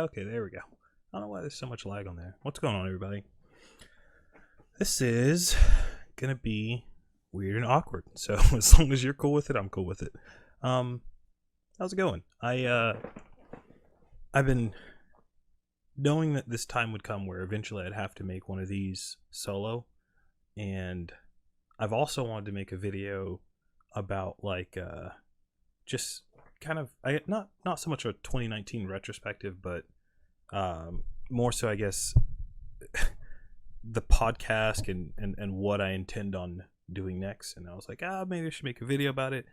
Okay, there we go. I don't know why there's so much lag on there. What's going on, everybody? This is gonna be weird and awkward. So as long as you're cool with it, I'm cool with it. How's it going? I've been knowing that this time would come where eventually I'd have to make one of these solo, and I've also wanted to make a video about just kind of not so much a 2019 retrospective, but more so, I guess, the podcast and what I intend on doing next. And I was like, maybe I should make a video about it.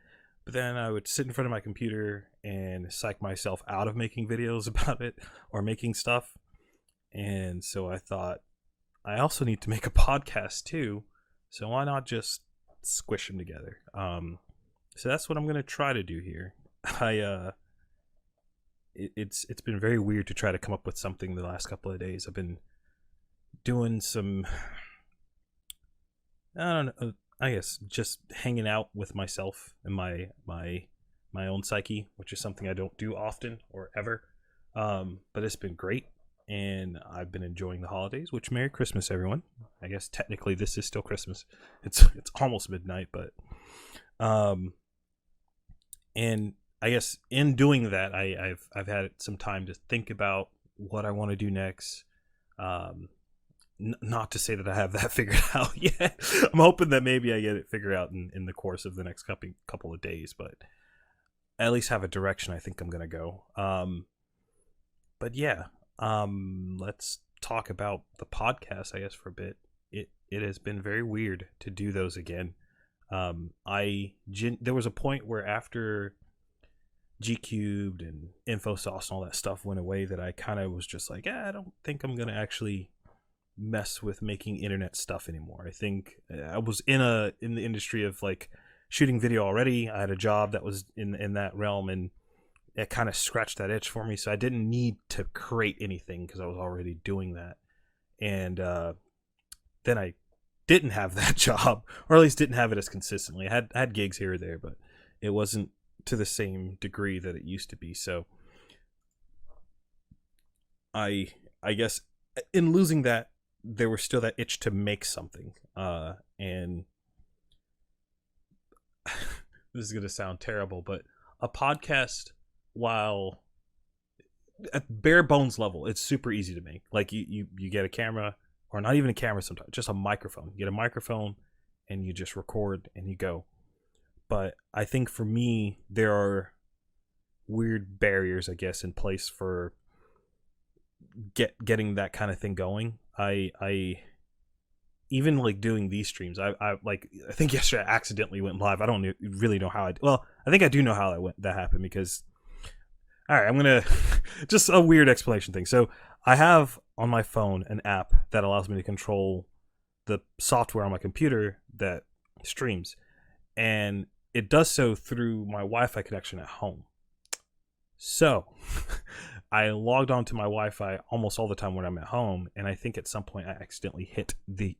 But then I would sit in front of my computer and psych myself out of making videos about it or making stuff. And so I thought, I also need to make a podcast too. So why not just squish them together? So that's what I'm going to try to do here. It's been very weird to try to come up with something the last couple of days. I've been doing some, I don't know, I guess just hanging out with myself and my own psyche, which is something I don't do often or ever. But it's been great, and I've been enjoying the holidays. Which, Merry Christmas, everyone! I guess technically this is still Christmas. It's almost midnight, but and I guess in doing that, I've had some time to think about what I want to do next. Not to say that I have that figured out yet. I'm hoping that maybe I get it figured out in the course of the next couple of days, but at least have a direction I think I'm gonna go. But yeah, let's talk about the podcast, I guess, for a bit. It has been very weird to do those again. There was a point where after G Cubed and InfoSauce and all that stuff went away that I kind of was just like, I don't think I'm gonna actually mess with making internet stuff anymore. I think I was in the industry of like shooting video already. I had a job that was in that realm, and it kind of scratched that itch for me, so I didn't need to create anything because I was already doing that. And then I didn't have that job, or at least didn't have it as consistently. I had gigs here or there, but it wasn't to the same degree that it used to be. So I guess in losing that, there was still that itch to make something. And this is going to sound terrible, but a podcast, while at bare bones level, it's super easy to make. Like you get a camera, or not even a camera sometimes, just a microphone. You get a microphone and you just record and you go. But I think for me, there are weird barriers, I guess, in place for getting that kind of thing going. I even like doing these streams. I think yesterday I accidentally went live. I don't really know how I think I do know how that happened, because all right, I'm gonna just a weird explanation thing. So I have on my phone an app that allows me to control the software on my computer that streams, and it does so through my Wi-Fi connection at home. So I logged on to my Wi-Fi almost all the time when I'm at home, and I think at some point I accidentally hit the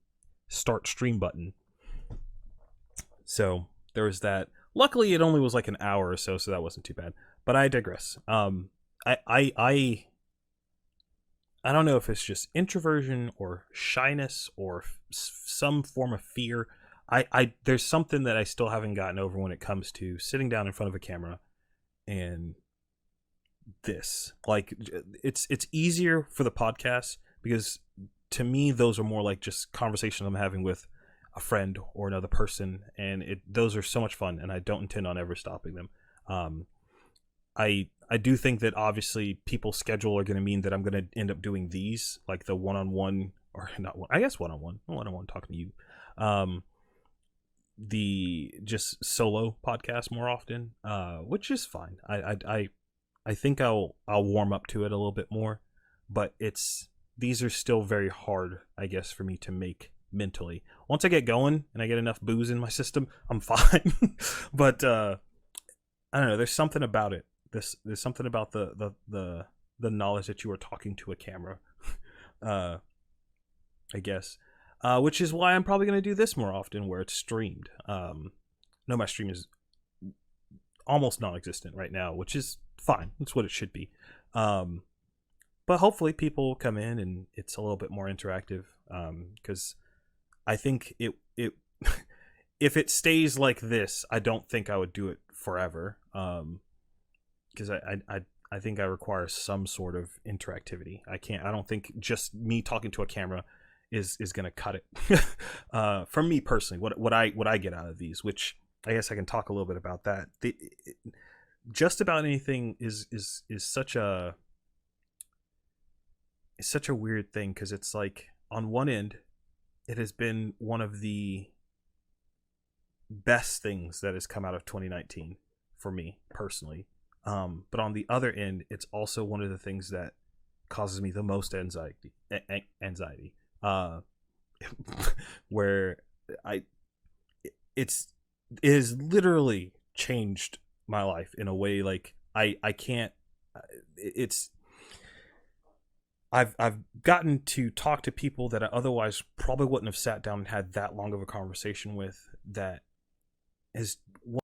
start stream button. So there was that. Luckily, it only was like an hour or so that wasn't too bad. But I digress. I don't know if it's just introversion or shyness or some form of fear. There's something that I still haven't gotten over when it comes to sitting down in front of a camera and this. Like, it's easier for the podcast because to me those are more like just conversations I'm having with a friend or another person, and those are so much fun, and I don't intend on ever stopping them. I do think that obviously people's schedule are going to mean that I'm going to end up doing these, like the one-on-one, or not one, I guess one-on-one talking to you, the just solo podcast more often, which is fine. I think I'll warm up to it a little bit more, but these are still very hard, I guess, for me to make mentally. Once I get going and I get enough booze in my system, I'm fine. But I don't know. There's something about it. There's something about the knowledge that you are talking to a camera. I guess, which is why I'm probably going to do this more often, where it's streamed. No, my stream is almost non-existent right now, which is fine. That's what it should be. but hopefully people come in and it's a little bit more interactive. Because I think it if it stays like this, I don't think I would do it forever. Because I think I require some sort of interactivity. I don't think just me talking to a camera is going to cut it. For me personally, what I get out of these, which I guess I can talk a little bit about that. Just about anything is such a weird thing, because it's like on one end, it has been one of the best things that has come out of 2019 for me personally. But on the other end, it's also one of the things that causes me the most anxiety. Where it has literally changed my life in a way like I can't. It's I've gotten to talk to people that I otherwise probably wouldn't have sat down and had that long of a conversation with, that has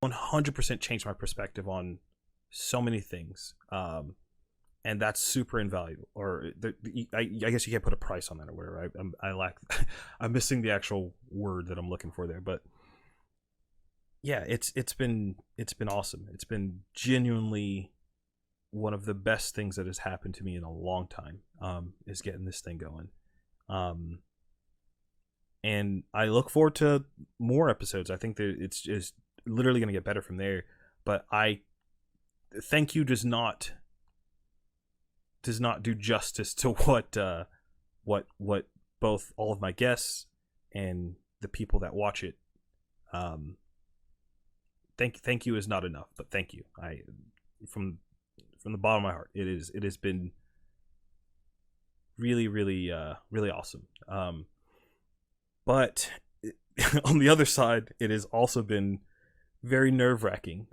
100% changed my perspective on so many things. And that's super invaluable. Or I guess you can't put a price on that or whatever. I lack. I'm missing the actual word that I'm looking for there. But yeah, it's been awesome. It's been genuinely one of the best things that has happened to me in a long time. Is getting this thing going. And I look forward to more episodes. I think that it's just literally going to get better from there. But thank you does not do justice to what both all of my guests and the people that watch it. Thank you is not enough, but thank you. From the bottom of my heart, it has been really really awesome. But on the other side, it has also been very nerve-wracking.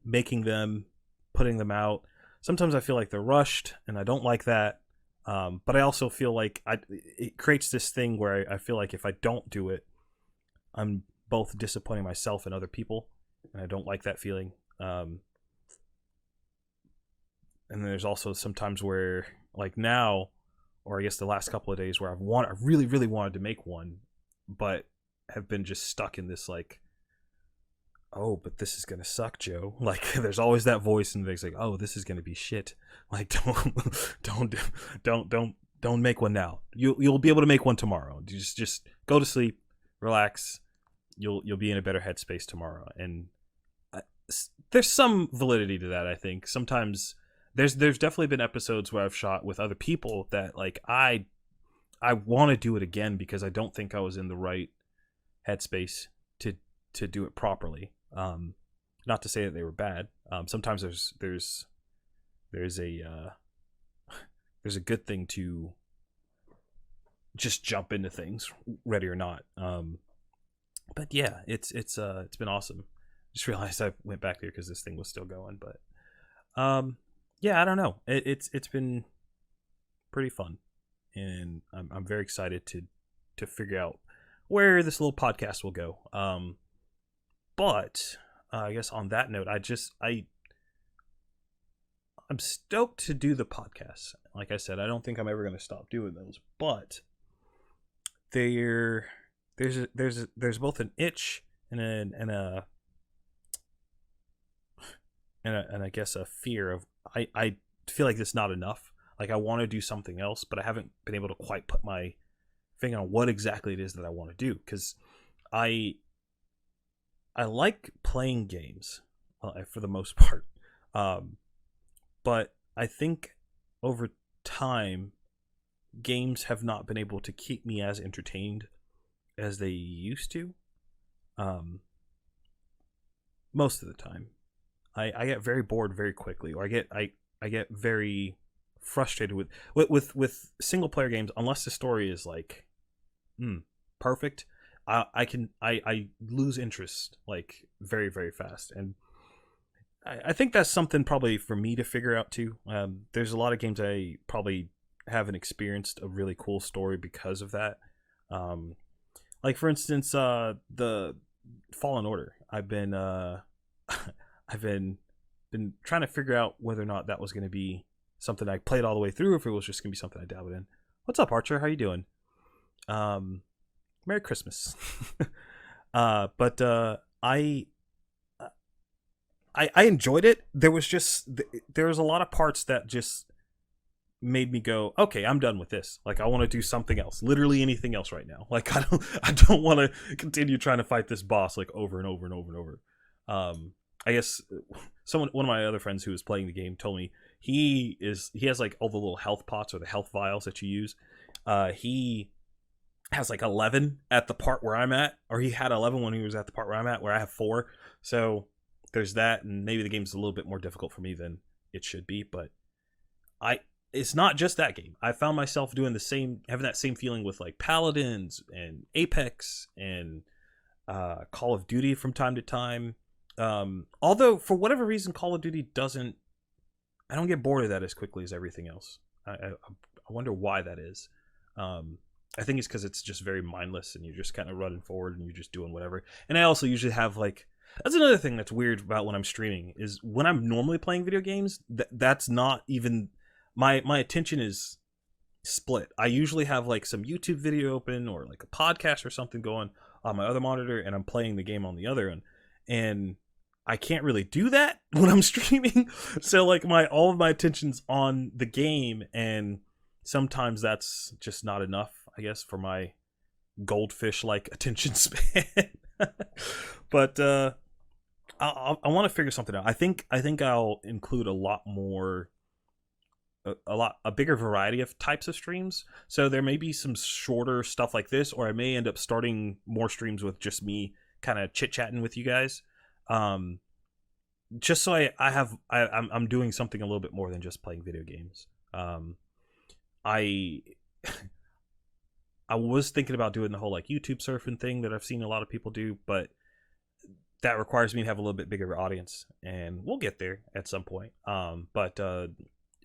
Making them, putting them out. Sometimes I feel like they're rushed, and I don't like that. But I also feel like it creates this thing where I feel like if I don't do it, I'm both disappointing myself and other people, and I don't like that feeling. And then there's also sometimes where, like now, or I guess the last couple of days, where I really really wanted to make one, but have been just stuck in this like, oh, but this is gonna suck, Joe. Like, there's always that voice, and it's like, oh, this is gonna be shit. Like, don't make one now. You'll be able to make one tomorrow. Just go to sleep, relax. You'll be in a better headspace tomorrow. And there's some validity to that. I think sometimes there's definitely been episodes where I've shot with other people that like I want to do it again because I don't think I was in the right headspace to do it properly. Not to say that they were bad. Sometimes there's a good thing to just jump into things, ready or not. But yeah, it's been awesome. Just realized I went back there because this thing was still going. But yeah, I don't know. It's been pretty fun, and I'm very excited to figure out where this little podcast will go. But I guess on that note, I'm stoked to do the podcast. Like I said, I don't think I'm ever going to stop doing those, but there's both an itch and I guess a fear of I feel like it's not enough. Like I want to do something else, but I haven't been able to quite put my finger on what exactly it is that I want to do, because I like playing games for the most part, but I think over time games have not been able to keep me as entertained as they used to. Most of the time I get very bored very quickly, or I get very frustrated with single player games unless the story is like perfect. I lose interest like very very fast, and I think that's something probably for me to figure out too. There's a lot of games I probably haven't experienced a really cool story because of that. Like for instance, the Fallen Order. I've been been trying to figure out whether or not that was going to be something I played all the way through, or if it was just gonna be something I dabbled in. What's up, Archer? How you doing? Merry Christmas. But I enjoyed it. There was a lot of parts that just made me go, okay, I'm done with this. Like, I want to do something else, literally anything else right now. Like, I don't want to continue trying to fight this boss like over and over and over and over. I guess one of my other friends who was playing the game told me he has like all the little health pots or the health vials that you use. He has like 11 at the part where I'm at, or he had 11 when he was at the part where I'm at, where I have 4. So there's that, and maybe the game's a little bit more difficult for me than it should be, but it's not just that game. I found myself having that same feeling with like Paladins and Apex and Call of Duty from time to time. Although for whatever reason, Call of Duty I don't get bored of that as quickly as everything else. I wonder why that is. I think it's because it's just very mindless and you're just kind of running forward and you're just doing whatever. And I also usually have like, that's another thing that's weird about when I'm streaming, is when I'm normally playing video games, that's not even, my attention is split. I usually have like some YouTube video open or like a podcast or something going on my other monitor, and I'm playing the game on the other one. And I can't really do that when I'm streaming. So like all of my attention's on the game, and sometimes that's just not enough, I guess, for my goldfish-like attention span. But I want to figure something out. I think I'll include a bigger variety of types of streams. So there may be some shorter stuff like this, or I may end up starting more streams with just me kind of chit-chatting with you guys. Just so I'm doing something a little bit more than just playing video games. I was thinking about doing the whole like YouTube surfing thing that I've seen a lot of people do, but that requires me to have a little bit bigger of an audience, and we'll get there at some point. But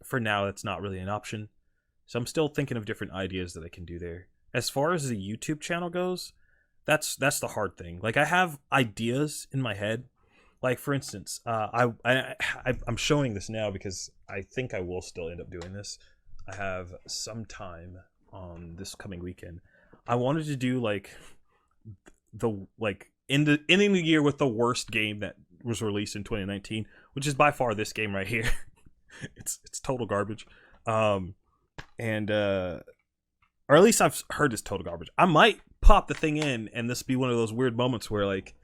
for now, it's not really an option. So I'm still thinking of different ideas that I can do there. As far as the YouTube channel goes, that's the hard thing. Like, I have ideas in my head. Like, for instance, I'm showing this now because I think I will still end up doing this. I have some time on this coming weekend. I wanted to do like ending the year with the worst game that was released in 2019, which is by far this game right here. It's total garbage. Or at least I've heard it's total garbage. I might pop the thing in, and this be one of those weird moments where like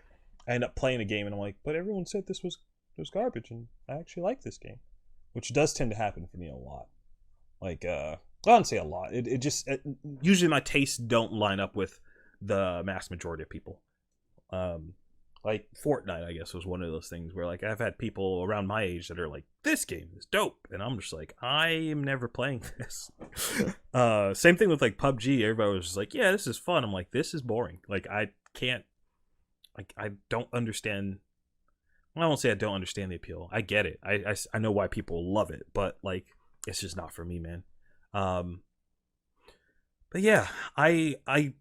I end up playing a game and I'm like, but everyone said this was garbage, and I actually like this game, which does tend to happen for me a lot. Like, I don't say a lot. Usually my tastes don't line up with the mass majority of people. Like Fortnite, I guess, was one of those things where like I've had people around my age that are like, this game is dope, and I'm just like, I am never playing this. Same thing with like PUBG. Everybody was just like, yeah, this is fun. I'm like, this is boring. Like, I can't, like, I don't understand. Well, I won't say I don't understand the appeal. I get it. I know why people love it, but like, it's just not for me, man. But yeah, I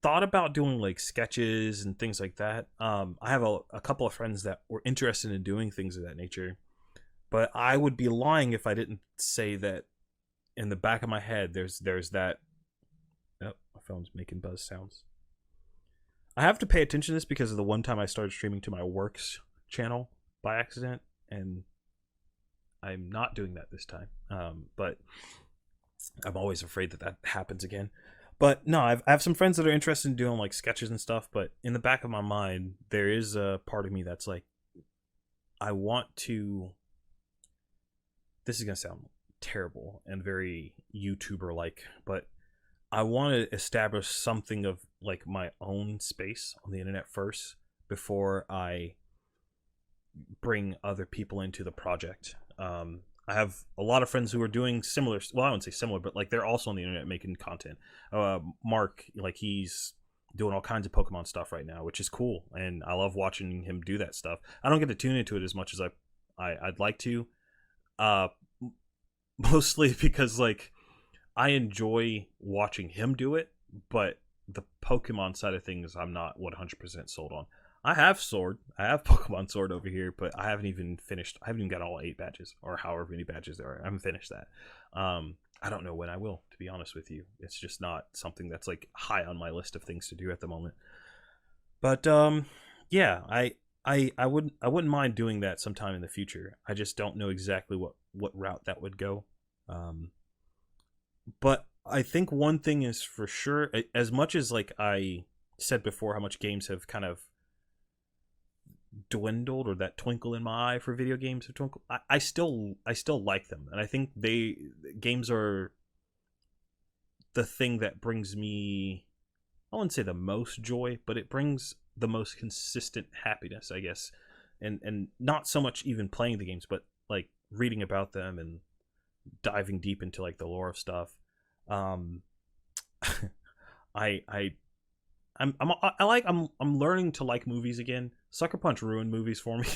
thought about doing like sketches and things like that. I have a couple of friends that were interested in doing things of that nature, but I would be lying if I didn't say that in the back of my head there's that. Oh, my phone's making buzz sounds. I have to pay attention to this because of the one time I started streaming to my works channel by accident, and I'm not doing that this time. But I'm always afraid that happens again. But no, I have some friends that are interested in doing like sketches and stuff, but in the back of my mind, there is a part of me that's like, I want to, this is going to sound terrible and very YouTuber-like, but I want to establish something of like my own space on the internet first before I bring other people into the project. I have a lot of friends who are doing similar, well, I wouldn't say similar, but like they're also on the internet making content. Mark, like, he's doing all kinds of Pokemon stuff right now, which is cool, and I love watching him do that stuff. I don't get to tune into it as much as I'd like to, mostly because like I enjoy watching him do it, but the Pokemon side of things I'm not 100% sold on. I have Sword. I have Pokemon Sword over here, but I haven't even finished. I haven't even got all 8 badges or however many badges there are. I haven't finished that. I don't know when I will, to be honest with you. It's just not something that's like high on my list of things to do at the moment. But yeah, I wouldn't mind doing that sometime in the future. I just don't know exactly what route that would go. Um, but I think one thing is for sure, as much as like I said before, how much games have kind of dwindled, or that twinkle in my eye for video games have twinkle. I still like them, and I think games are the thing that brings me, I wouldn't say the most joy, but it brings the most consistent happiness, I guess. And not so much even playing the games, but like reading about them and diving deep into like the lore of stuff. Um, I I I'm learning to like movies again. Sucker Punch ruined movies for me.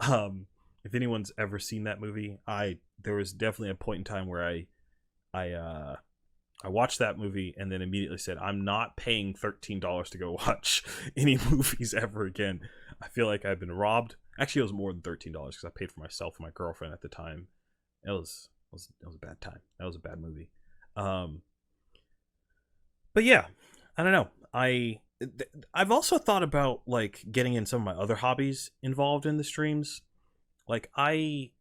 um, if anyone's ever seen that movie, I there was definitely a point in time where I I watched that movie and then immediately said, I'm not paying $13 to go watch any movies ever again. I feel like I've been robbed. Actually, it was more than $13 because I paid for myself and my girlfriend at the time. It was a bad time. That was a bad movie. Um, but yeah, I don't know. I've also thought about like getting in some of my other hobbies involved in the streams. Like I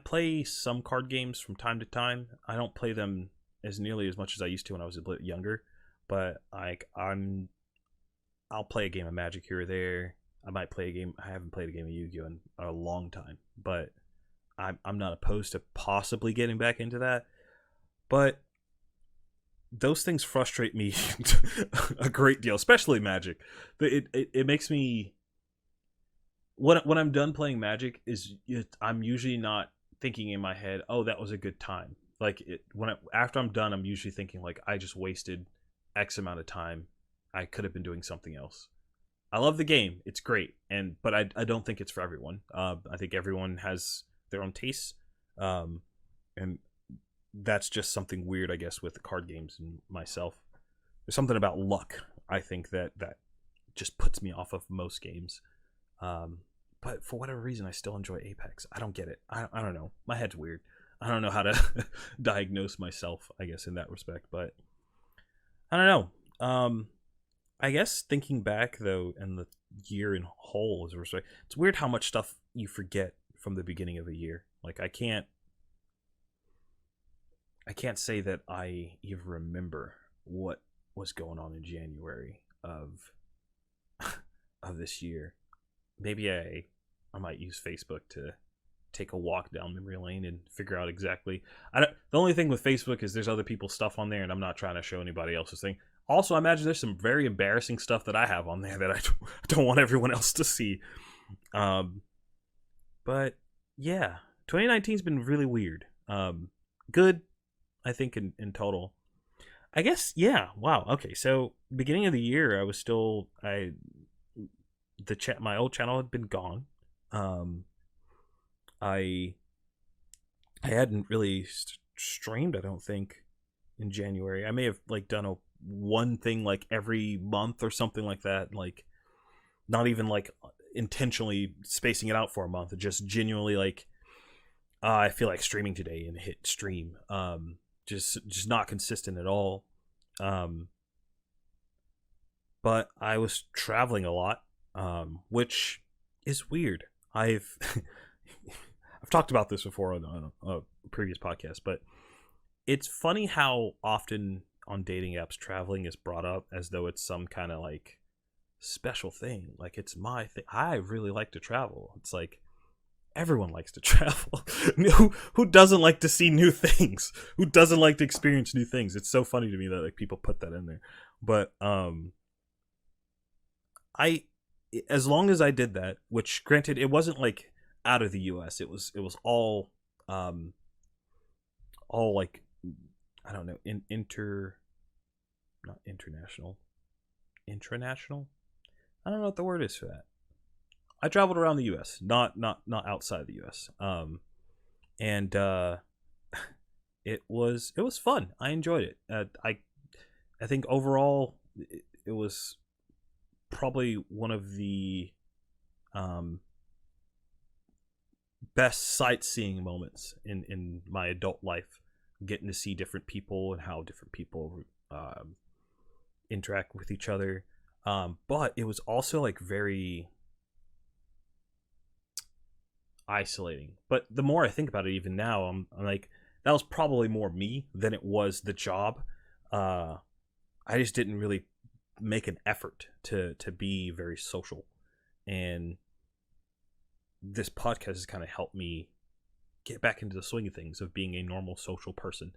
play some card games from time to time. I don't play them as nearly as much as I used to when I was a bit younger, but like I'll play a game of Magic here or there. I might play a game. I haven't played a game of Yu-Gi-Oh in a long time, but I'm not opposed to possibly getting back into that. But those things frustrate me a great deal, especially Magic. It makes me, when I'm done playing Magic, I'm usually not thinking in my head, oh, that was a good time. Like after I'm done, I'm usually thinking like I just wasted X amount of time. I could have been doing something else. I love the game; it's great, but I don't think it's for everyone. I think everyone has their own tastes, and that's just something weird, I guess, with the card games and myself. There's something about luck, I think, that just puts me off of most games. But for whatever reason, I still enjoy Apex. I don't get it. I don't know. My head's weird. I don't know how to diagnose myself, I guess, in that respect. But I don't know. I guess thinking back though, and the year in whole, it's weird how much stuff you forget from the beginning of a year. Like I can't say that I even remember what was going on in January of this year. Maybe I might use Facebook to take a walk down memory lane and figure out exactly. The only thing with Facebook is there's other people's stuff on there, and I'm not trying to show anybody else's thing. Also, I imagine there's some very embarrassing stuff that I have on there that I don't want everyone else to see. Um, but yeah, 2019's been really weird. Good, I think in total. I guess yeah. Wow. Okay. So beginning of the year, I was still my old channel had been gone. Um, I I hadn't really streamed. I don't think in January. I may have like done a one thing like every month or something like that. Like not even like intentionally spacing it out for a month. Just genuinely like I feel like streaming today and hit stream. Just not consistent at all. Um, but I was traveling a lot, which is weird. I've I've talked about this before on a previous podcast, but it's funny how often on dating apps traveling is brought up as though it's some kind of like special thing. Like it's my thing. I really like to travel. It's like everyone likes to travel. Who doesn't like to see new things? Who doesn't like to experience new things? It's so funny to me that like people put that in there. But I as long as I did that, which granted it wasn't like out of the US, it was um all like I don't know, not international. Intranational? I don't know what the word is for that. I traveled around the US, not outside the US. And it was fun. I enjoyed it. I think overall it was probably one of the um, best sightseeing moments in my adult life, getting to see different people and how different people interact with each other. But it was also like very isolating. But the more I think about it, even now, I'm like, that was probably more me than it was the job. I just didn't really make an effort to be very social, and this podcast has kind of helped me get back into the swing of things of being a normal social person.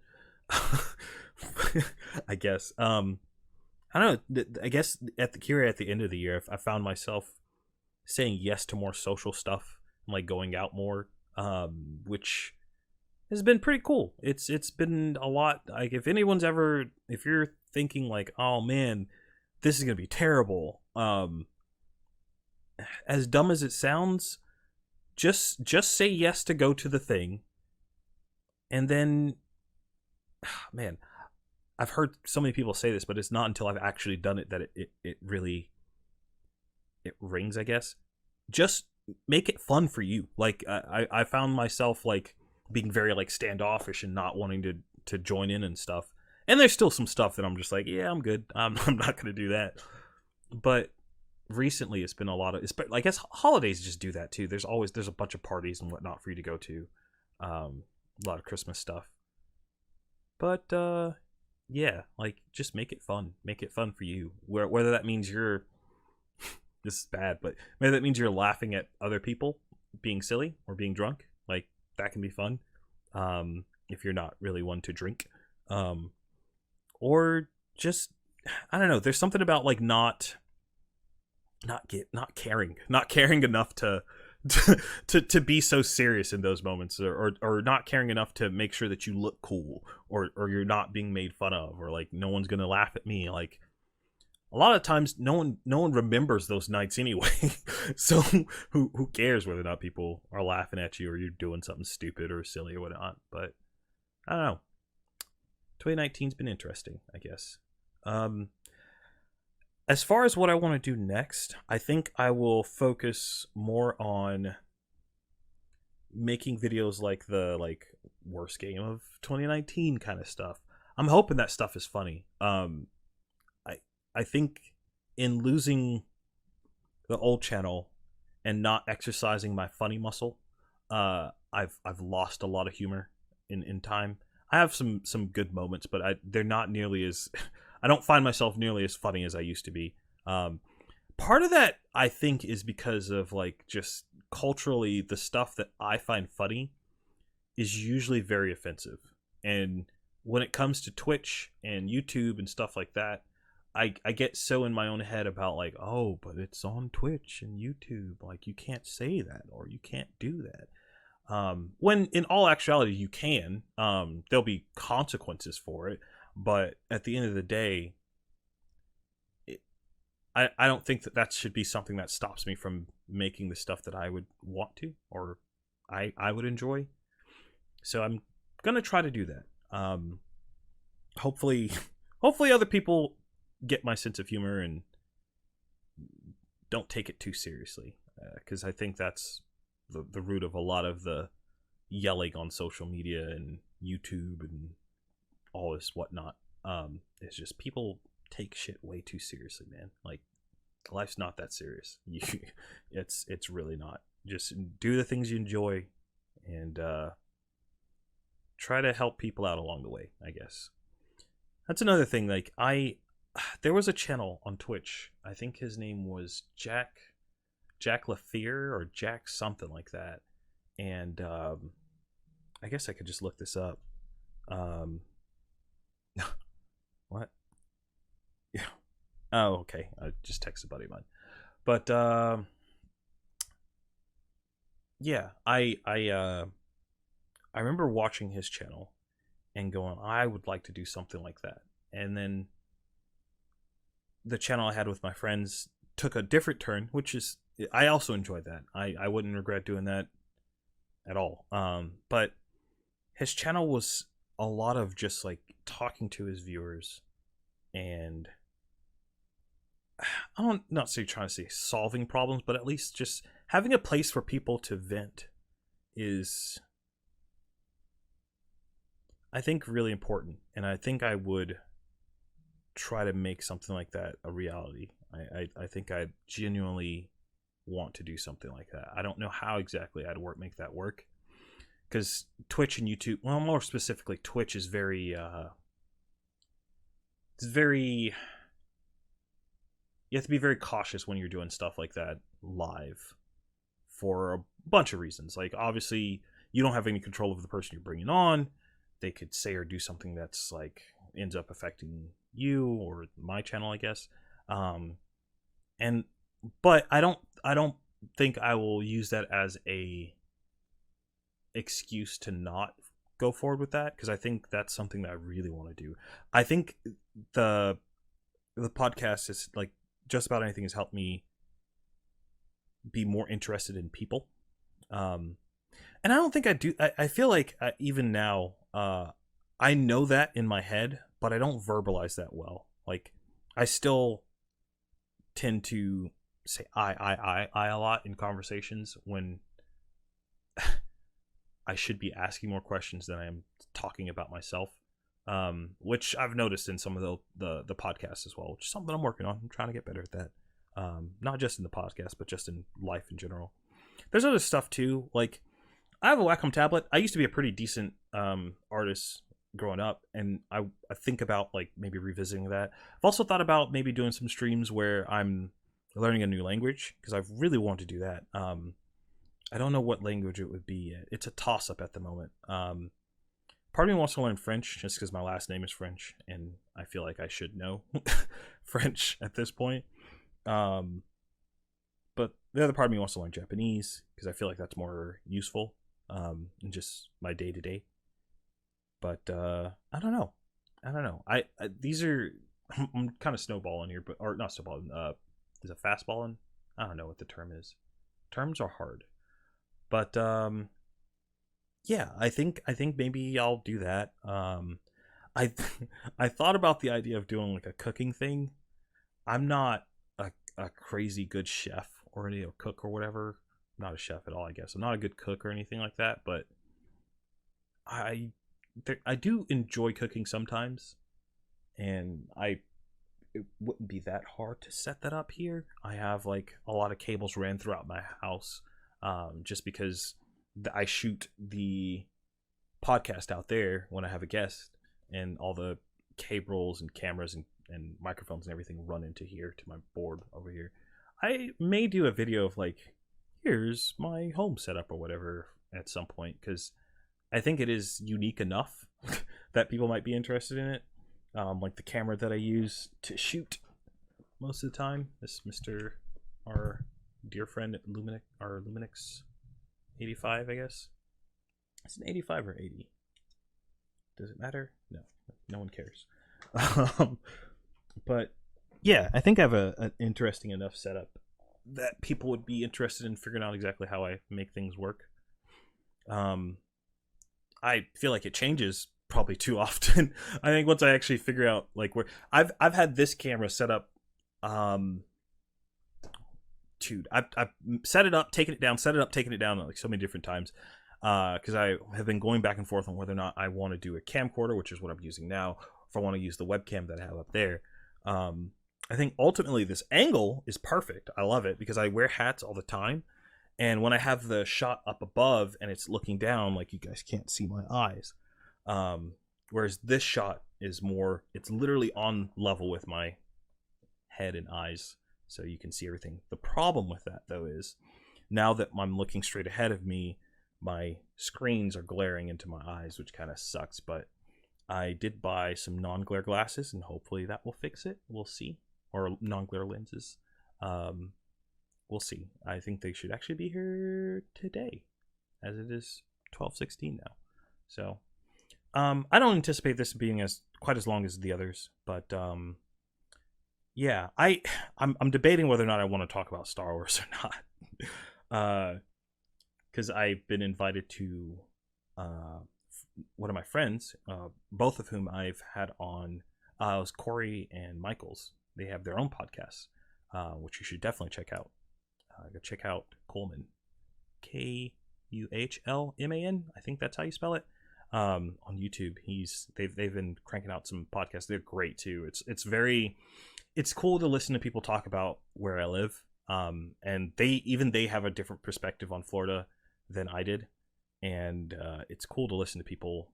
I guess. I don't know. I guess at the end of the year, I found myself saying yes to more social stuff, like going out more, which has been pretty cool. It's been a lot. Like if you're thinking like, oh man, this is gonna be terrible. As dumb as it sounds, just say yes to go to the thing, and then, man, I've heard so many people say this, but it's not until I've actually done it that it really it rings, I guess. Just make it fun for you. Like I found myself like being very like standoffish and not wanting to join in and stuff. And there's still some stuff that I'm just like, yeah, I'm good. I'm not gonna do that. But recently, it's been a lot of. I guess holidays just do that too. There's a bunch of parties and whatnot for you to go to. A lot of Christmas stuff. But yeah, like just make it fun. Make it fun for you. Whether that means you're this is bad, but maybe that means you're laughing at other people being silly or being drunk. Like that can be fun. If you're not really one to drink. Or just I don't know, there's something about like not caring enough to be so serious in those moments, or not caring enough to make sure that you look cool, or you're not being made fun of, or like no one's gonna laugh at me. Like a lot of times no one remembers those nights anyway. So who cares whether or not people are laughing at you or you're doing something stupid or silly or whatnot. But I don't know, 2019's been interesting, I guess. As far as what I want to do next, I think I will focus more on making videos like the worst game of 2019 kind of stuff. I'm hoping that stuff is funny. I think in losing the old channel and not exercising my funny muscle, I've lost a lot of humor in time. I have some good moments, but they're not nearly as I don't find myself nearly as funny as I used to be. Part of that I think is because of like just culturally the stuff that I find funny is usually very offensive. And when it comes to Twitch and YouTube and stuff like that, I get so in my own head about like, oh, but it's on Twitch and YouTube, like you can't say that or you can't do that. When in all actuality you can. There'll be consequences for it, but at the end of the day, I don't think that should be something that stops me from making the stuff that I would want to, or I would enjoy. So I'm gonna try to do that. Hopefully other people get my sense of humor and don't take it too seriously, because I think that's the root of a lot of the yelling on social media and YouTube and all this whatnot. It's just people take shit way too seriously, man. Like life's not that serious. It's really not. Just do the things you enjoy and try to help people out along the way, I guess. That's another thing. Like there was a channel on Twitch. I think his name was Jack LaFear or Jack something like that. And I guess I could just look this up. What? Yeah. Oh, okay. I just texted a buddy of mine. But yeah, I remember watching his channel and going, I would like to do something like that. And then the channel I had with my friends took a different turn, which is I also enjoyed that. I wouldn't regret doing that at all. But his channel was a lot of just like talking to his viewers, and I don't not say trying to say solving problems, but at least just having a place for people to vent is, I think, really important. And I think I would try to make something like that a reality. I think I genuinely want to do something like that. I don't know how exactly I'd make that work, because Twitch and YouTube, well, more specifically Twitch, is very it's very, you have to be very cautious when you're doing stuff like that live for a bunch of reasons. Like, obviously, you don't have any control over the person you're bringing on. They could say or do something that's like ends up affecting you or my channel, I guess. And but I don't think I will use that as a excuse to not go forward with that, because I think that's something that I really want to do. I think the podcast is like, just about anything has helped me be more interested in people. And I don't think I do. I feel like even now, I know that in my head, but I don't verbalize that well. Like, I still tend to say I a lot in conversations when I should be asking more questions than I am talking about myself. Which I've noticed in some of the podcasts as well, which is something I'm working on. I'm trying to get better at that. Not just in the podcast, but just in life in general. There's other stuff too. Like, I have a Wacom tablet. I used to be a pretty decent artist growing up, and I think about like maybe revisiting that. I've also thought about maybe doing some streams where I'm learning a new language, because I really want to do that. I don't know what language it would be yet. It's a toss-up at the moment. Part of me wants to learn French just because my last name is French, and I feel like I should know French at this point. But the other part of me wants to learn Japanese because I feel like that's more useful in just my day-to-day. But I don't know. I these are, I'm kind of snowballing here, but, or not snowballing. Is it fastballing? I don't know what the term is. Terms are hard. But yeah, I think maybe I'll do that. I I thought about the idea of doing like a cooking thing. I'm not a crazy good chef or any cook or whatever. I'm not a chef at all, I guess. I'm not a good cook or anything like that, but I do enjoy cooking sometimes, and it wouldn't be that hard to set that up here. I have like a lot of cables ran throughout my house, just because I shoot the podcast out there when I have a guest, and all the cables and cameras and microphones and everything run into here to my board over here. I may do a video of like, here's my home setup or whatever at some point, because I think it is unique enough that people might be interested in it. Like the camera that I use to shoot most of the time, this Mr. our dear friend Luminix 85, I guess. It's an 85 or 80. Does it matter? No one cares. But yeah, I think I have an interesting enough setup that people would be interested in figuring out exactly how I make things work. I feel like it changes probably too often. I think once I actually figure out like where I've had this camera set up, dude, I've set it up, taken it down, set it up, taken it down like so many different times, because I have been going back and forth on whether or not I want to do a camcorder, which is what I'm using now, if I want to use the webcam that I have up there. I think ultimately this angle is perfect. I love it because I wear hats all the time, and when I have the shot up above and it's looking down, like you guys can't see my eyes, whereas this shot is more, it's literally on level with my head and eyes, so you can see everything. The problem with that though is, now that I'm looking straight ahead of me, my screens are glaring into my eyes, which kind of sucks. But I did buy some non-glare glasses, and hopefully that will fix it. We'll see. Or non-glare lenses. We'll see. I think they should actually be here today, as it is 12:16 now. So I don't anticipate this being quite as long as the others, but yeah, I'm debating whether or not I want to talk about Star Wars or not. Because I've been invited to one of my friends, both of whom I've had on, was Corey and Michaels. They have their own podcasts. which you should definitely check out. Go check out Kuhlman, Kuhlman. I think that's how you spell it. On YouTube, they've been cranking out some podcasts. They're great too. It's cool to listen to people talk about where I live. And they have a different perspective on Florida than I did, and it's cool to listen to people.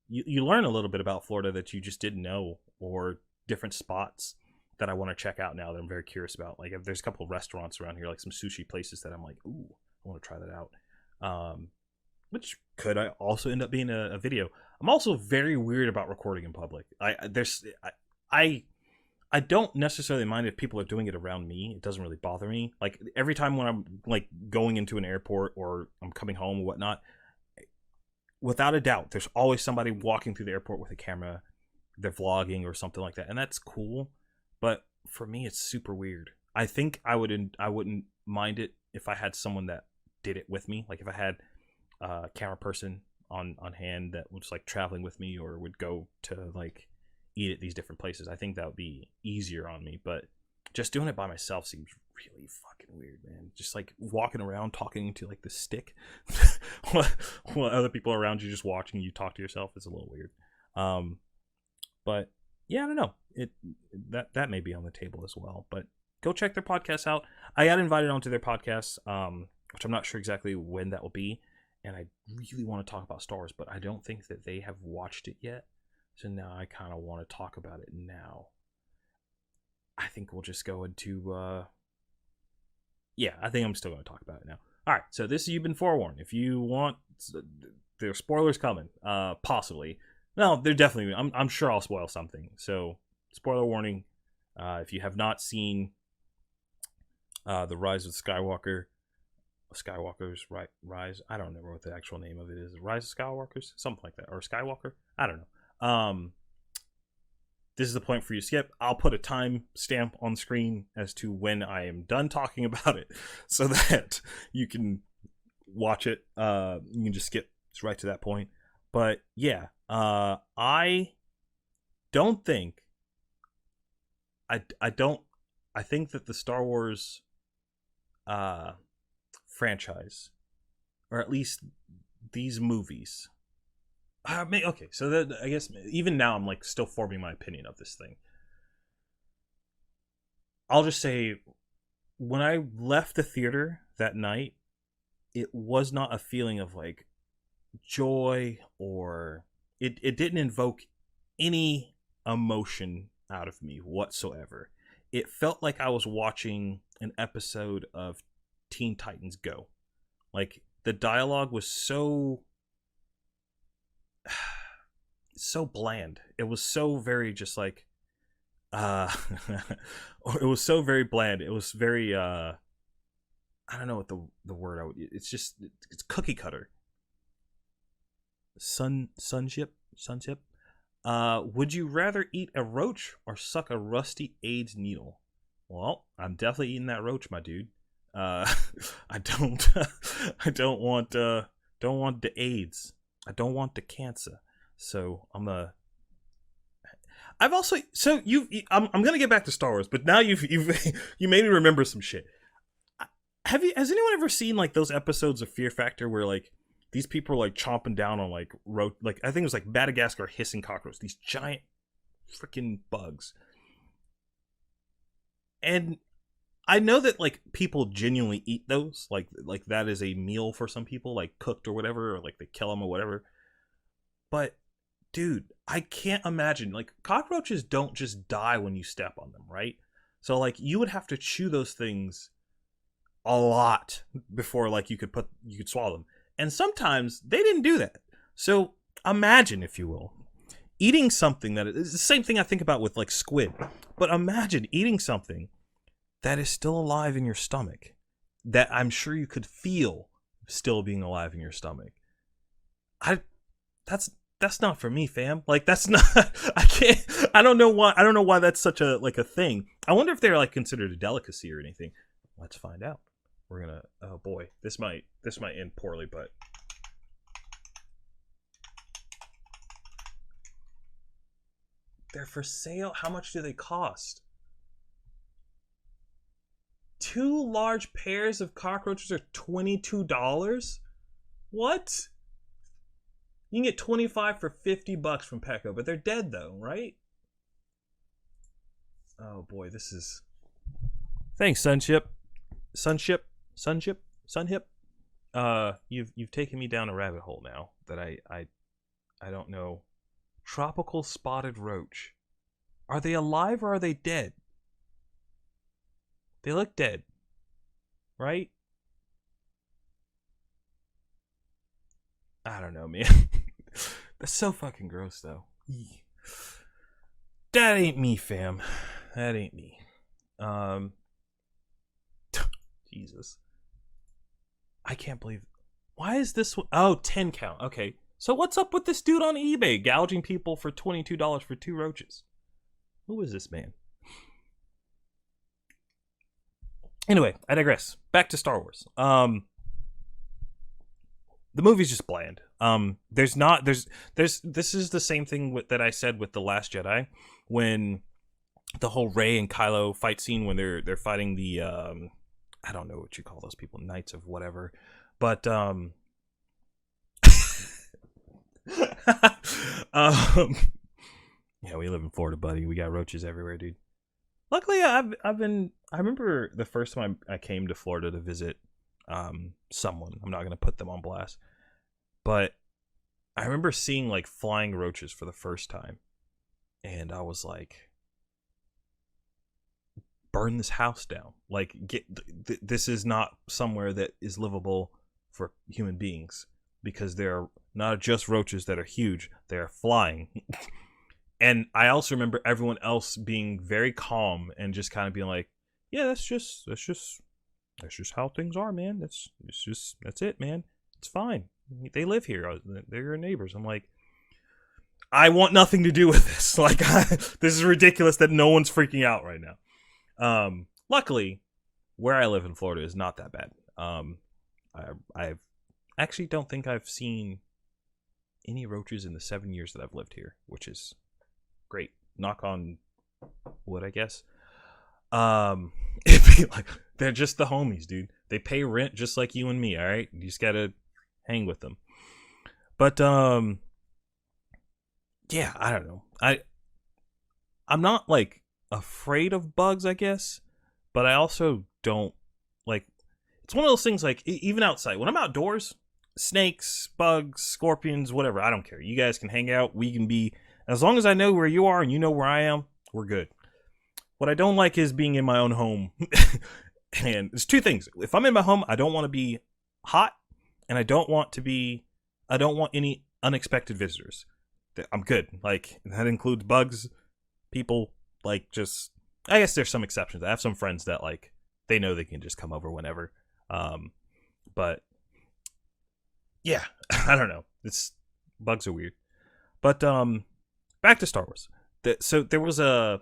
You learn a little bit about Florida that you just didn't know, or different spots that I want to check out now that I'm very curious about. Like, there's a couple of restaurants around here, like some sushi places that I'm like, ooh, I want to try that out. Which could I also end up being a video. I'm also very weird about recording in public. I don't necessarily mind if people are doing it around me. It doesn't really bother me. Like, every time when I'm like going into an airport or I'm coming home or whatnot, without a doubt, there's always somebody walking through the airport with a camera. They're vlogging or something like that, and that's cool. But for me, it's super weird. I think I wouldn't mind it if I had someone that did it with me. Like, if I had a camera person on hand that was like traveling with me, or would go to like eat at these different places. I think that would be easier on me. But just doing it by myself seems really fucking weird, man. Just like walking around talking to like the stick while other people around you just watching you talk to yourself is a little weird. But yeah, I don't know. That may be on the table as well. But go check their podcasts out. I got invited onto their podcast, which I'm not sure exactly when that will be. And I really want to talk about Star Wars, but I don't think that they have watched it yet. So now I kind of want to talk about it now. I think we'll just go into... yeah, I think I'm still going to talk about it now. Alright, so this, you've been forewarned. If you want... There are spoilers coming. Possibly. No, they're definitely... I'm sure I'll spoil something. So, spoiler warning. If you have not seen The Rise of Skywalker's Rise. I don't remember what the actual name of it is. Rise of Skywalkers? Something like that. Or Skywalker? I don't know. This is the point for you to skip. I'll put a time stamp on screen as to when I am done talking about it, so that you can watch it. You can just skip right to that point. But yeah, I don't think I think that the Star Wars franchise, or at least these movies, okay, so I guess even now I'm like still forming my opinion of this thing. I'll just say, when I left the theater that night, it was not a feeling of like joy, or it didn't invoke any emotion out of me whatsoever. It felt like I was watching an episode of Teen Titans Go. Like, the dialogue was so bland. It was so very just like it was so very bland. It was very I don't know what the word I would... it's cookie cutter. Sunship. Would you rather eat a roach or suck a rusty AIDS needle? Well, I'm definitely eating that roach, my dude. I don't want the AIDS. I don't want the cancer. So I've also... So I'm gonna get back to Star Wars, but now you've you made me remember some shit. Has anyone ever seen like those episodes of Fear Factor where like these people are like chomping down on like I think it was like Madagascar hissing cockroaches, these giant freaking bugs. And I know that like people genuinely eat those, like that is a meal for some people, like cooked or whatever, or like they kill them or whatever. But dude, I can't imagine, like, cockroaches don't just die when you step on them, right? So like you would have to chew those things a lot before like you could swallow them. And sometimes they didn't do that. So imagine, if you will, eating something that is the same thing I think about with like squid. But imagine eating something that is still alive in your stomach, that I'm sure you could feel still being alive in your stomach. That's not for me, fam. Like, that's not... I don't know why that's such a like a thing. I wonder if they're like considered a delicacy or anything. Let's find out. We're gonna... Oh boy, this might end poorly, but... They're for sale? How much do they cost? 2 large pairs of cockroaches are $22? What? You can get 25 for $50 from Petco, but they're dead though, right? Oh boy, this is. Thanks, Sunship. Sunhip. You've taken me down a rabbit hole now that I don't know. Tropical spotted roach. Are they alive or are they dead? They look dead, right? I don't know, man. That's so fucking gross, though. That ain't me, fam. That ain't me. Jesus. I can't believe. Why is this one? Oh, 10 count. Okay. So what's up with this dude on eBay gouging people for $22 for 2 roaches? Who is this man? Anyway, I digress. Back to Star Wars. The movie's just bland. This is the same thing that I said with The Last Jedi, when the whole Rey and Kylo fight scene when they're fighting the I don't know what you call those people, knights of whatever, but yeah, we live in Florida, buddy. We got roaches everywhere, dude. Luckily, I remember the first time I came to Florida to visit someone. I'm not going to put them on blast, but I remember seeing like flying roaches for the first time, and I was like, burn this house down. Like, this is not somewhere that is livable for human beings, because they're not just roaches that are huge, they are flying. And I also remember everyone else being very calm and just kind of being like, yeah, that's just how things are, man. That's it, man. It's fine. They live here. They're your neighbors. I'm like, I want nothing to do with this. Like, this is ridiculous that no one's freaking out right now. Luckily, where I live in Florida is not that bad. I actually don't think I've seen any roaches in the 7 years that I've lived here, which is great. Knock on wood, I guess. It'd be like, they're just the homies, dude. They pay rent just like you and me, all right? You just gotta hang with them. But yeah, I don't know. I'm not like afraid of bugs, I guess, but I also don't like. It's one of those things, like, even outside, when I'm outdoors, snakes, bugs, scorpions, whatever, I don't care. You guys can hang out. We can be, as long as I know where you are and you know where I am, we're good. What I don't like is being in my own home. And there's two things. If I'm in my home, I don't want to be hot, and I don't want any unexpected visitors. I'm good. Like, that includes bugs, people, like, just, I guess there's some exceptions. I have some friends that, like, they know they can just come over whenever. But yeah, I don't know. Bugs are weird. But back to Star Wars. So there was a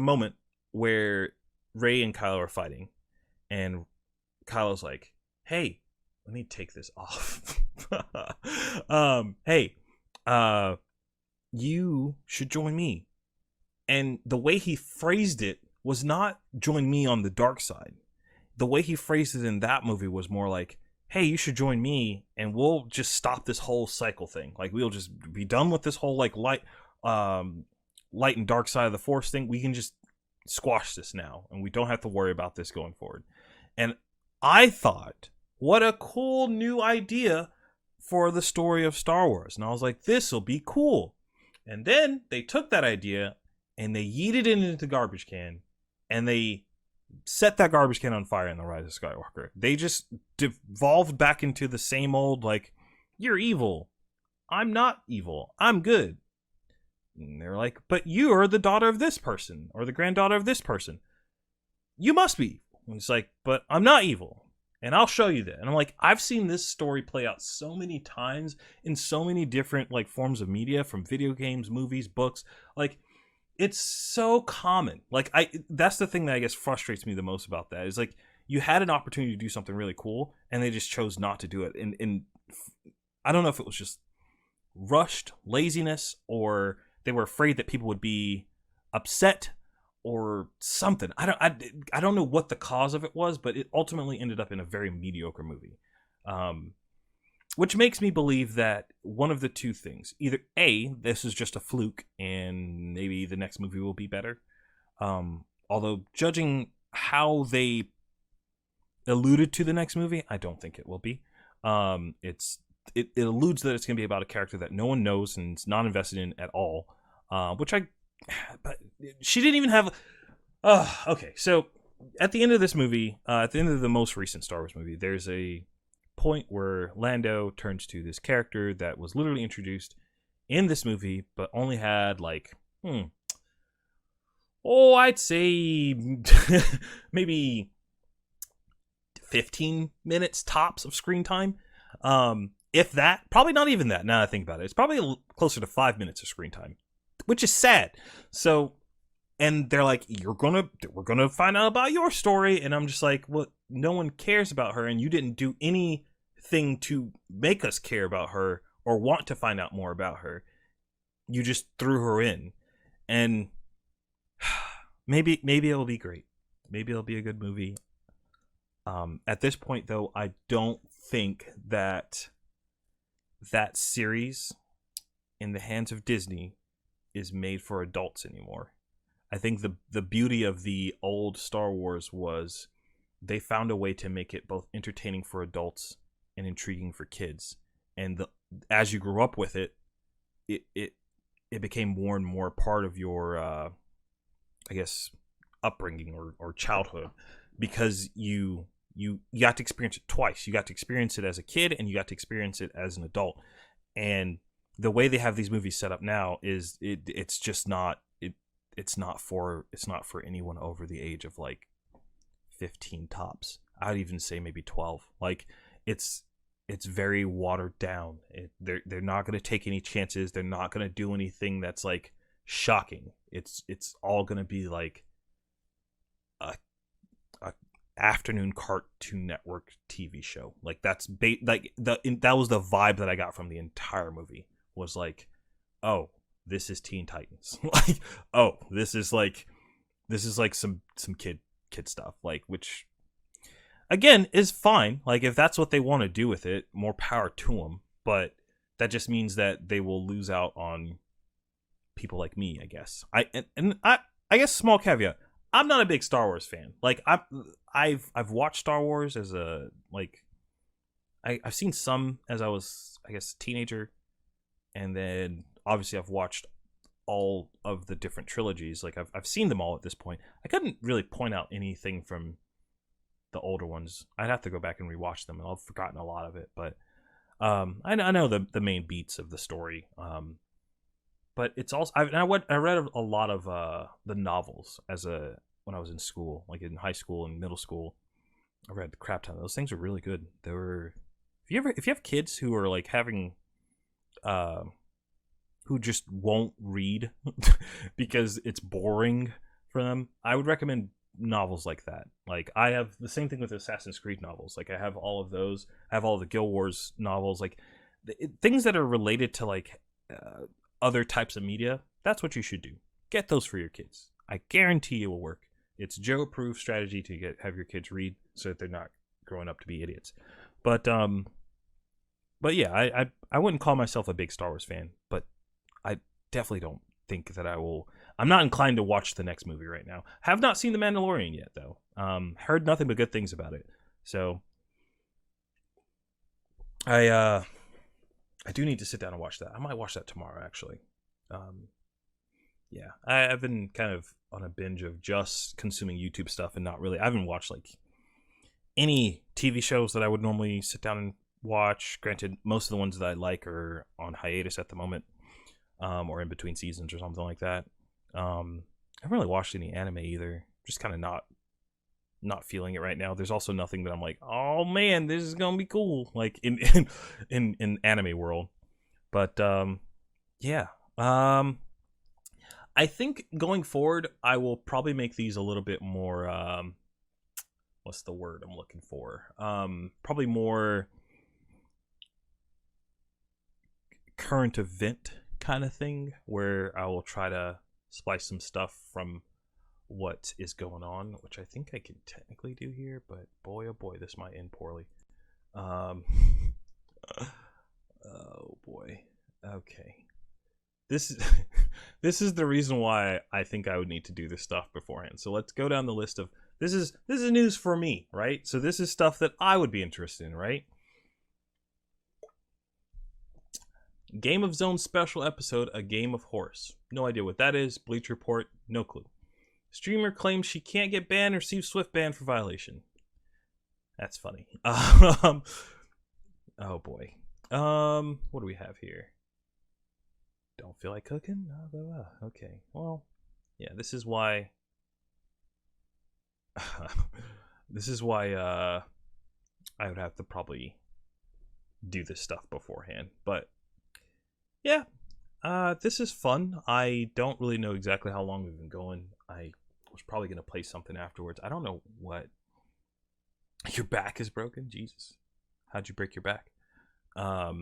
moment where Rey and Kylo are fighting, and Kylo's like, "Hey, let me take this off. Hey, you should join me." And the way he phrased it was not join me on the dark side. The way he phrased it in that movie was more like, hey, you should join me and we'll just stop this whole cycle thing. Like, we'll just be done with this whole, like, light and dark side of the Force thing. We can just squash this now, and we don't have to worry about this going forward. And I thought, what a cool new idea for the story of Star Wars. And I was like, this will be cool. And then they took that idea and they yeeted it into the garbage can, and they set that garbage can on fire in The Rise of Skywalker. They just devolved back into the same old, like, you're evil. I'm not evil. I'm good. And they're like, but you are the daughter of this person, or the granddaughter of this person. You must be. And it's like, but I'm not evil, and I'll show you that. And I'm like, I've seen this story play out so many times in so many different, like, forms of media, from video games, movies, books. Like, it's so common. Like, that's the thing that I guess frustrates me the most about that, is like, you had an opportunity to do something really cool and they just chose not to do it. And I don't know if it was just rushed laziness, or they were afraid that people would be upset, or something. I don't know what the cause of it was, but it ultimately ended up in a very mediocre movie. Which makes me believe that one of the two things: either A, this is just a fluke and maybe the next movie will be better. Although judging how they alluded to the next movie, I don't think it will be. It alludes that it's going to be about a character that no one knows and is not invested in at all. But she didn't even have. Okay, so at the end of this movie, at the end of the most recent Star Wars movie, there's a point where Lando turns to this character that was literally introduced in this movie, but only had like, I'd say maybe 15 minutes tops of screen time. If that, probably not even that. Now that I think about it, it's probably closer to 5 minutes of screen time, which is sad. So, and they're like, we're gonna find out about your story, and I'm just like, well, no one cares about her, and you didn't do anything to make us care about her or want to find out more about her. You just threw her in, and maybe it'll be great. Maybe it'll be a good movie. At this point, though, I don't think that series in the hands of Disney is made for adults anymore. I think the beauty of the old Star Wars was they found a way to make it both entertaining for adults and intriguing for kids. And as you grew up with it, it became more and more part of your, I guess, upbringing or childhood, because you got to experience it twice. You got to experience it as a kid, and you got to experience it as an adult. And the way they have these movies set up now is it's just not it's not for anyone over the age of like 15 tops. I'd even say maybe 12. Like it's very watered down. They're not going to take any chances. They're not going to do anything that's like shocking. It's all going to be like a afternoon Cartoon Network TV show. Like that was the vibe that I got from the entire movie. Was like, oh, this is Teen Titans. Like, oh, this is like some kid stuff. Like, which again is fine. Like, if that's what they want to do with it, more power to them. But that just means that they will lose out on people like me, I guess. I guess small caveat: I'm not a big Star Wars fan. Like, I've watched Star Wars as a like, I've seen some as I was, I guess, a teenager, and then obviously I've watched all of the different trilogies. Like I've seen them all at this point. I couldn't really point out anything from the older ones. I'd have to go back and rewatch them, and I've forgotten a lot of it. But I know the main beats of the story. But it's also I read a lot of the novels when I was in school, like in high school and middle school. I read the crap ton of those. Things were really good. They were if you have kids who are like having who just won't read because it's boring for them, I would recommend novels like that. Like I have the same thing with Assassin's Creed novels. Like I have all of those. I have all the Guild Wars novels. Like things that are related to like other types of media. That's what you should do. Get those for your kids. I guarantee it will work. It's Joe-proof strategy to have your kids read so that they're not growing up to be idiots. But yeah, I wouldn't call myself a big Star Wars fan, but I definitely don't think that I will. I'm not inclined to watch the next movie right now. Have not seen The Mandalorian yet, though. Heard nothing but good things about it. So I do need to sit down and watch that. I might watch that tomorrow, actually. Yeah, I've been kind of on a binge of just consuming YouTube stuff and not really. I haven't watched like any TV shows that I would normally sit down and watch. Granted, most of the ones that I like are on hiatus at the moment, or in between seasons or something like that. I haven't really watched any anime either. Just kind of not feeling it right now. There's also nothing that I'm like, oh man, this is gonna be cool, like in anime world. But yeah. I think going forward, I will probably make these a little bit more. What's the word I'm looking for? Probably more current event kind of thing, where I will try to splice some stuff from what is going on, which I think I can technically do here, but boy, oh boy, this might end poorly. Oh boy. Okay. This is this is the reason why I think I would need to do this stuff beforehand. So let's go down the list of this is news for me, right? So this is stuff that I would be interested in, right? Game of Zone special episode, A Game of Horse. No idea what that is. Bleach Report, no clue. Streamer claims she can't get banned or receive Swift ban for violation. That's funny. Oh boy. What do we have here? Don't feel like cooking? Okay. Well, yeah, this is why this is why I would have to probably do this stuff beforehand. But yeah, this is fun. I don't really know exactly how long we've been going. I was probably going to play something afterwards. I don't know what. Your back is broken? Jesus. How'd you break your back? What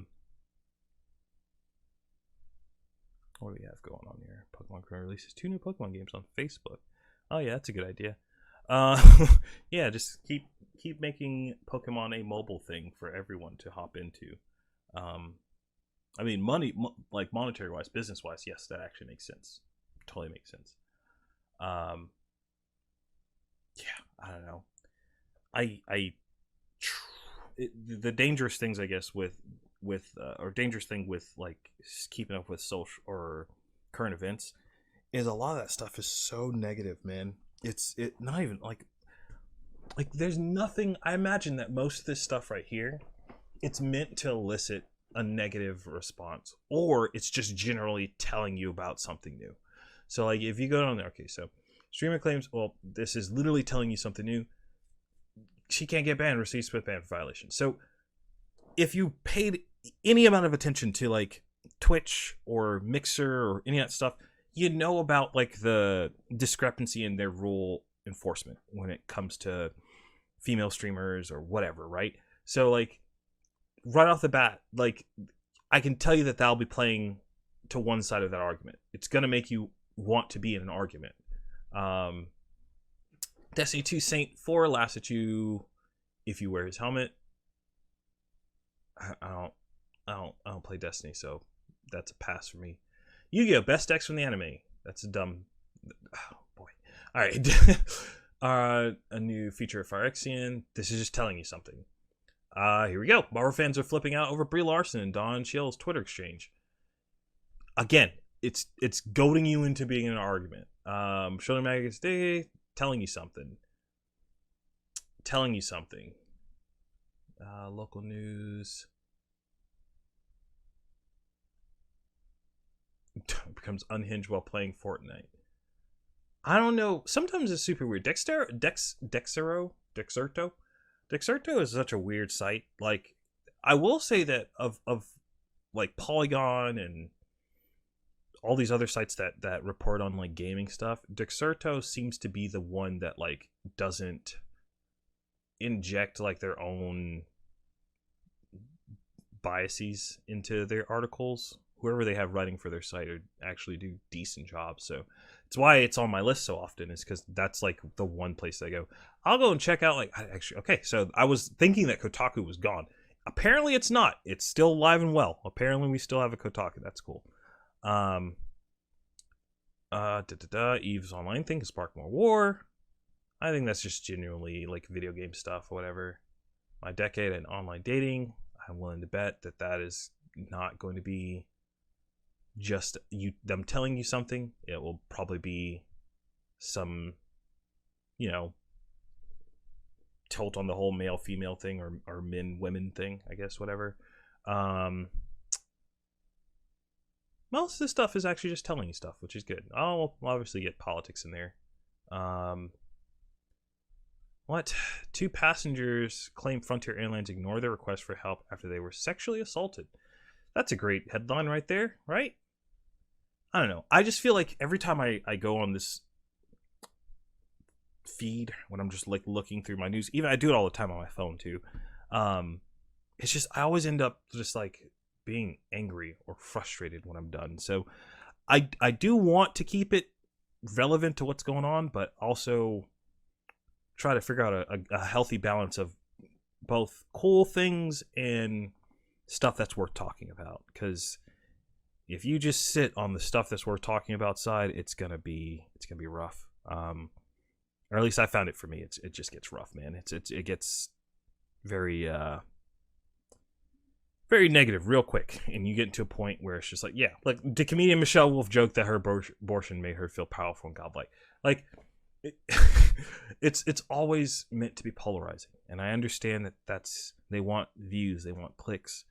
do we have going on here? Pokemon Corner releases 2 new Pokemon games on Facebook. Oh yeah, that's a good idea. Yeah, just keep making Pokemon a mobile thing for everyone to hop into. I mean, like monetary wise, business wise, yes, that actually makes sense. Totally makes sense. Yeah, I don't know. The dangerous things, I guess, with or dangerous thing with like keeping up with social or current events is a lot of that stuff is so negative, man. It's not even like there's nothing. I imagine that most of this stuff right here, it's meant to elicit a negative response, or it's just generally telling you about something new. So like if you go down there, okay, so streamer claims, well, this is literally telling you something new. She can't get banned, receives Swift ban for violation. So if you paid any amount of attention to like Twitch or Mixer or any of that stuff, you know about like the discrepancy in their rule enforcement when it comes to female streamers or whatever, right? So like right off the bat, like I can tell you that that'll be playing to one side of that argument. It's gonna make you want to be in an argument. Destiny 2 Saint 4 laughs at you if you wear his helmet. I don't play Destiny, so that's a pass for me. Yu-Gi-Oh! Best decks from the anime. That's a dumb. Oh boy. All right. A new feature of Phyrexian. This is just telling you something. Here we go. Marvel fans are flipping out over Brie Larson and Don Cheadle's Twitter exchange. Again, it's goading you into being in an argument. Shoulder Maggots Day, telling you something. Local news. Becomes unhinged while playing Fortnite. I don't know. Sometimes it's super weird. Dexerto is such a weird site. Like, I will say that of like Polygon and all these other sites that report on like gaming stuff, Dexerto seems to be the one that like doesn't inject like their own biases into their articles. Whoever they have writing for their site are actually do decent jobs. So it's why it's on my list so often, is because that's like the one place I go. I'll go and check out like okay, so I was thinking that Kotaku was gone. Apparently it's not. It's still alive and well. Apparently we still have a Kotaku. That's cool. Eve's online thing can spark more war. I think that's just genuinely like video game stuff or whatever. My decade in online dating, I'm willing to bet that is not going to be just them telling you something. It will probably be some, tilt on the whole male female thing or men women thing, I guess, whatever. Most of this stuff is actually just telling you stuff, which is good. I'll obviously get politics in there. What? 2 passengers claim Frontier Airlines ignore their request for help after they were sexually assaulted. That's a great headline right there, right? I don't know. I just feel like every time I go on this feed, when I'm just like looking through my news, even I do it all the time on my phone too. It's just, I always end up just like being angry or frustrated when I'm done. So I do want to keep it relevant to what's going on, but also try to figure out a healthy balance of both cool things and stuff that's worth talking about. Because if you just sit on the stuff that's worth talking about side, it's gonna be rough. Or at least I found it for me. It just gets rough, man. It gets very very negative real quick, and you get to a point where it's just like, yeah, like the comedian Michelle Wolf joked that her abortion made her feel powerful and godlike. Like, it's always meant to be polarizing, and I understand that they want views, they want clicks,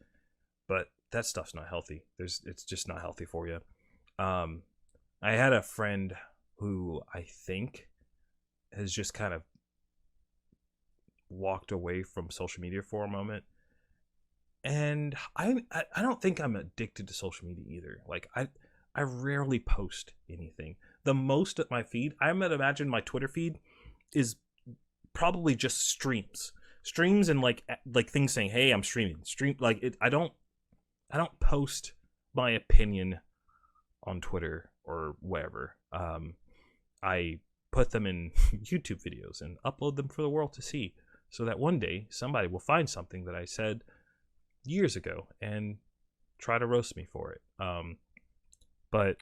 but that stuff's not healthy. It's just not healthy for you. I had a friend who I think has just kind of walked away from social media for a moment. And I don't think I'm addicted to social media either. Like, I rarely post anything. The most at my feed, I'm gonna imagine my Twitter feed is probably just streams and like things saying, hey, I'm streaming. I don't post my opinion on Twitter or wherever. I put them in YouTube videos and upload them for the world to see, so that one day somebody will find something that I said years ago and try to roast me for it. But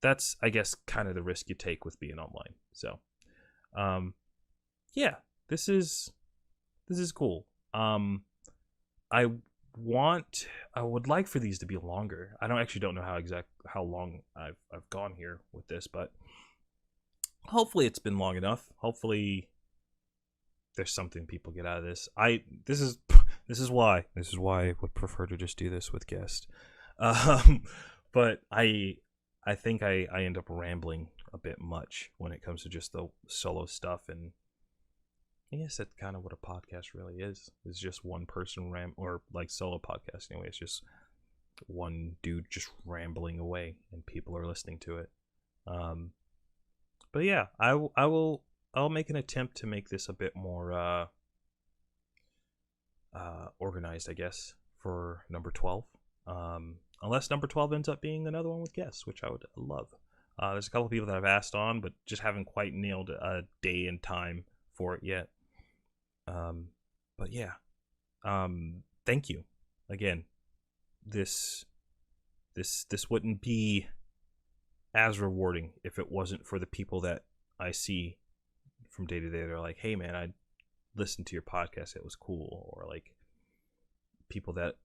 that's, I guess, kind of the risk you take with being online. So, yeah, this is cool. I would like for these to be longer. I don't know how long I've gone here with this, but hopefully it's been long enough. Hopefully there's something people get out of this. This is why I would prefer to just do this with guests. But I think I end up rambling a bit much when it comes to just the solo stuff, and I guess that's kind of what a podcast really is. It's just one person or like solo podcast anyway. It's just one dude just rambling away, and people are listening to it. But yeah, I'll make an attempt to make this a bit more organized, I guess, for number 12. Unless number 12 ends up being another one with guests, which I would love. There's a couple of people that I've asked on, but just haven't quite nailed a day and time for it yet. But yeah, thank you again. This wouldn't be as rewarding if it wasn't for the people that I see from day to day. They're like, hey man, I listened to your podcast, it was cool. Or like people that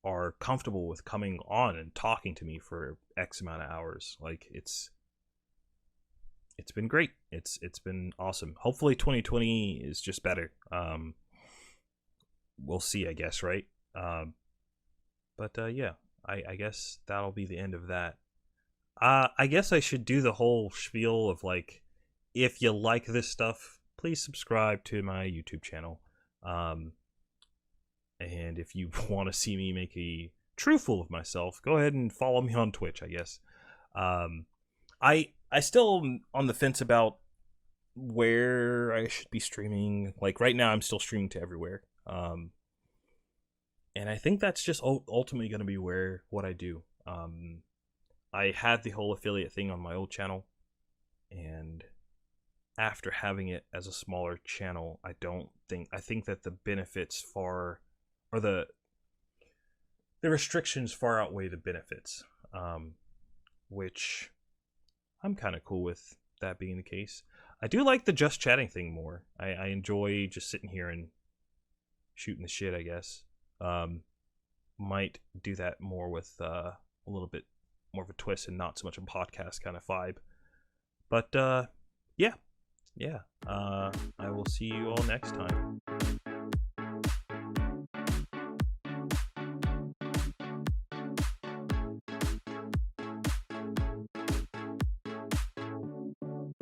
are comfortable with coming on and talking to me for X amount of hours. Like, it's been great. It's been awesome. Hopefully 2020 is just better. We'll see, I guess, right? But yeah, I guess that'll be the end of that. I guess I should do the whole spiel of like, if you like this stuff, please subscribe to my YouTube channel. And if you want to see me make a true fool of myself, go ahead and follow me on Twitch, I guess. I still am on the fence about where I should be streaming. Like right now, I'm still streaming to everywhere. And I think that's just ultimately going to be what I do. I had the whole affiliate thing on my old channel, and after having it as a smaller channel, I think that the benefits the restrictions far outweigh the benefits, which I'm kind of cool with that being the case. I do like the just chatting thing more. I enjoy just sitting here and shooting the shit, I guess. Might do that more with a little bit more of a twist and not so much a podcast kind of vibe. But yeah. I will see you all next time.